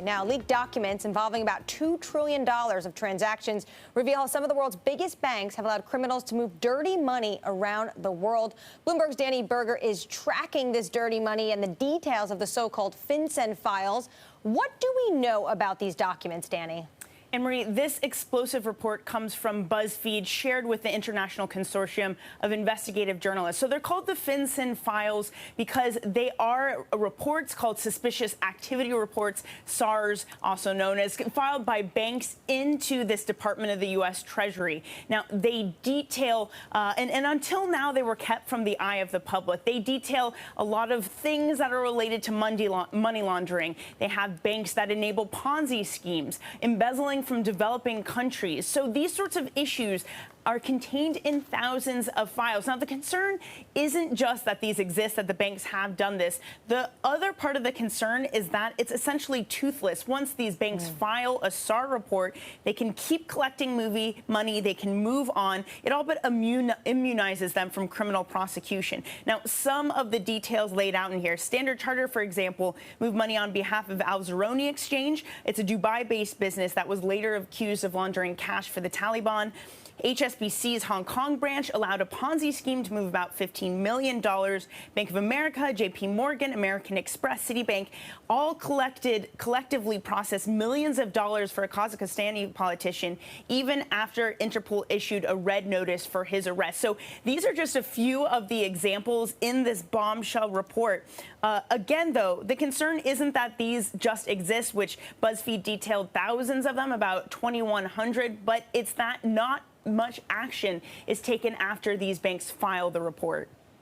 Now, leaked documents involving about $2 trillion of transactions reveal how some of the world's biggest banks have allowed criminals to move dirty money around the world. Bloomberg's Danny Berger is tracking this dirty money and the details of the so-called FinCEN Files. What do we know about these documents, Danny? And Marie, this explosive report comes from BuzzFeed, shared with the International Consortium of Investigative Journalists. So they're called the FinCEN Files because they are reports called Suspicious Activity Reports, SARS, also known as, filed by banks into this Department of the U.S. Treasury. Now, they detail, and until now they were kept from the eye of the public. They detail a lot of things that are related to money laundering. They have banks that enable Ponzi schemes, embezzling from developing countries. So these sorts of issues are contained in thousands of files. Now, the concern isn't just that these exist, that the banks have done this. The other part of the concern is that it's essentially toothless. Once these banks file a SAR report, they can keep collecting money, they can move on. It all but immunizes them from criminal prosecution. Now, some of the details laid out in here. Standard Chartered, for example, moved money on behalf of Al Zeroni Exchange. It's a Dubai-based business that was later accused of laundering cash for the Taliban. HSBC's Hong Kong branch allowed a Ponzi scheme to move about $15 million. Bank of America, JPMorgan, American Express, Citibank all collectively processed millions of dollars for a Kazakhstani politician, even after Interpol issued a red notice for his arrest. So these are just a few of the examples in this bombshell report. Again, though, the concern isn't that these just exist, which BuzzFeed detailed thousands of them, about 2,100, but it's that not much action is taken after these banks file the report.